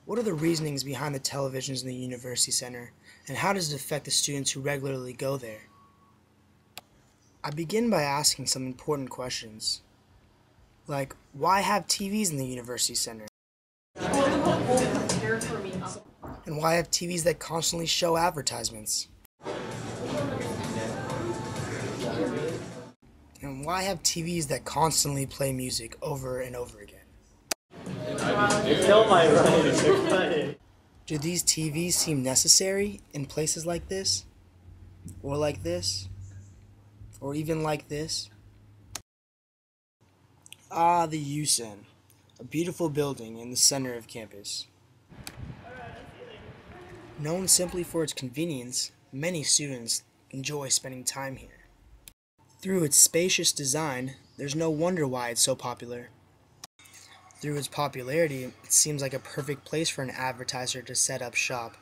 What are the reasonings behind the televisions in the University Center, and how does it affect the students who regularly go there? I begin by asking some important questions, like why have TVs in the University Center? And why have TVs that constantly show advertisements? And why have TVs that constantly play music over and over again? Do these TVs seem necessary in places like this? Or like this? Or even like this? Ah, the UCen, a beautiful building in the center of campus. Known simply for its convenience, many students enjoy spending time here. Through its spacious design, there's no wonder why it's so popular. Through its popularity, it seems like a perfect place for an advertiser to set up shop.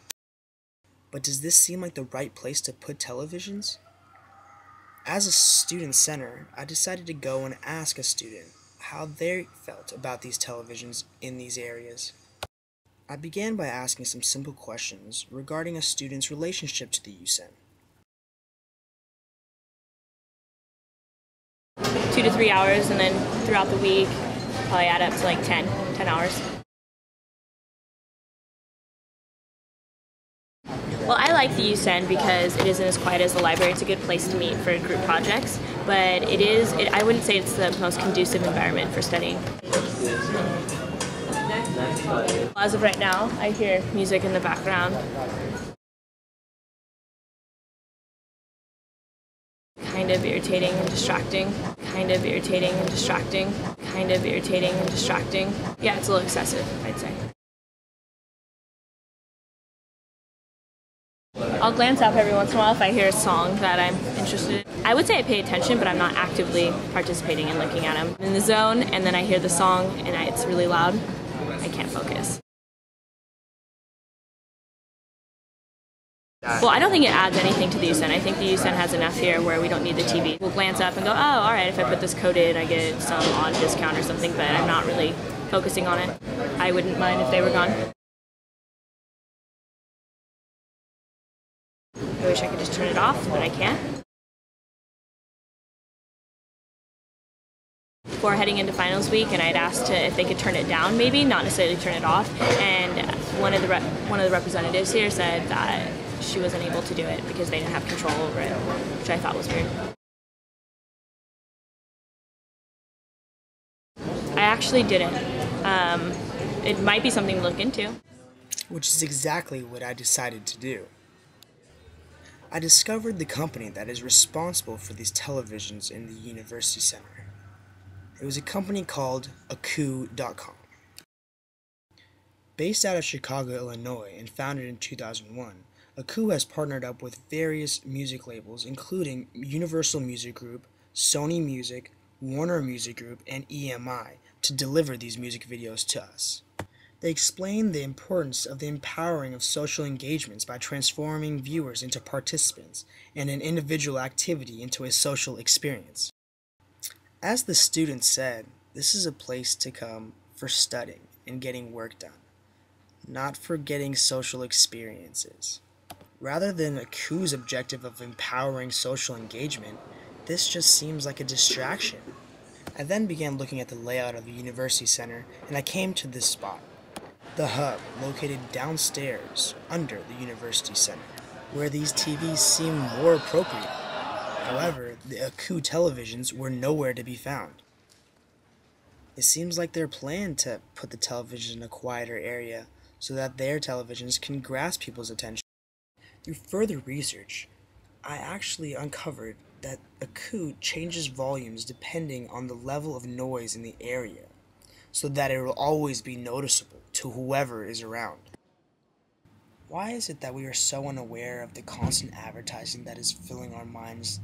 But does this seem like the right place to put televisions? As a student center, I decided to go and ask a student how they felt about these televisions in these areas. I began by asking some simple questions regarding a student's relationship to the UCen. 2 to 3 hours, and then throughout the week, probably add up to like 10 hours. Well, I like the UCen because it isn't as quiet as the library. It's a good place to meet for group projects, but I wouldn't say it's the most conducive environment for studying. As of right now, I hear music in the background. Kind of irritating and distracting. Kind of irritating and distracting. Kind of irritating and distracting. Yeah, it's a little excessive, I'd say. I'll glance up every once in a while if I hear a song that I'm interested in. I would say I pay attention, but I'm not actively participating and looking at them. I'm in the zone, and then I hear the song, and it's really loud. I can't focus. Well, I don't think it adds anything to the UCen. I think the UCen has enough here where we don't need the TV. We'll glance up and go, oh, all right, if I put this code in, I get some odd discount or something, but I'm not really focusing on it. I wouldn't mind if they were gone. I wish I could just turn it off, but I can't. Before heading into finals week, and I'd asked if they could turn it down, maybe, not necessarily turn it off, and one of the representatives here said that she wasn't able to do it because they didn't have control over it, which I thought was weird. I actually didn't. It might be something to look into. Which is exactly what I decided to do. I discovered the company that is responsible for these televisions in the University Center. It was a company called ucsb.com. Based out of Chicago, Illinois, and founded in 2001, ucsb has partnered up with various music labels including Universal Music Group, Sony Music, Warner Music Group, and EMI to deliver these music videos to us. They explain the importance of the empowering of social engagements by transforming viewers into participants and an individual activity into a social experience. As the student said, this is a place to come for studying and getting work done, not for getting social experiences. Rather than ucsb's objective of empowering social engagement, this just seems like a distraction. I then began looking at the layout of the University Center, and I came to this spot. The hub, located downstairs under the University Center, where these TVs seem more appropriate. However, the ucsb televisions were nowhere to be found. It seems like their plan to put the television in a quieter area so that their televisions can grasp people's attention. Through further research, I actually uncovered that ucsb changes volumes depending on the level of noise in the area, so that it will always be noticeable to whoever is around. Why is it that we are so unaware of the constant advertising that is filling our minds?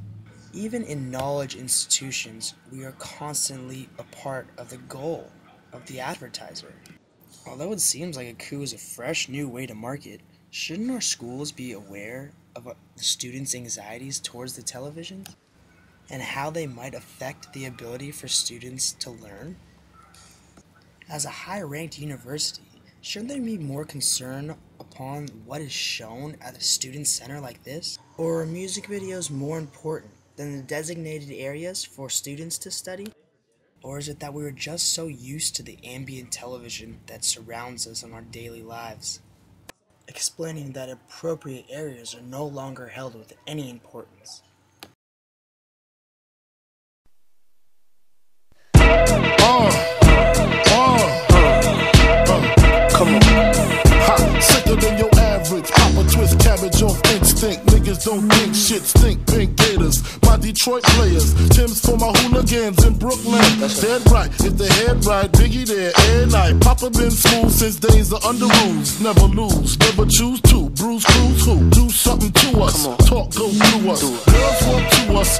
Even in knowledge institutions, we are constantly a part of the goal of the advertiser. Although it seems like ucsb is a fresh new way to market, shouldn't our schools be aware of the students' anxieties towards the televisions and how they might affect the ability for students to learn? As a high-ranked university, Shouldn't there be more concern upon what is shown at a student center like this? Or are music videos more important than the designated areas for students to study? Or is it that we are just so used to the ambient television that surrounds us in our daily lives? Explaining that appropriate areas are no longer held with any importance. Come on. Ha, sicker than your average. Papa twist cabbage off instinct. Niggas don't think shit stink. Pink Gators, my Detroit players. Tim's for my hooligans in Brooklyn. Dead right, if the head right, Biggie there every night. Papa been school since days of under rules. Never lose, never choose to. Bruise, cruise, who? Do something to us. Talk, go through us. Girls want to us.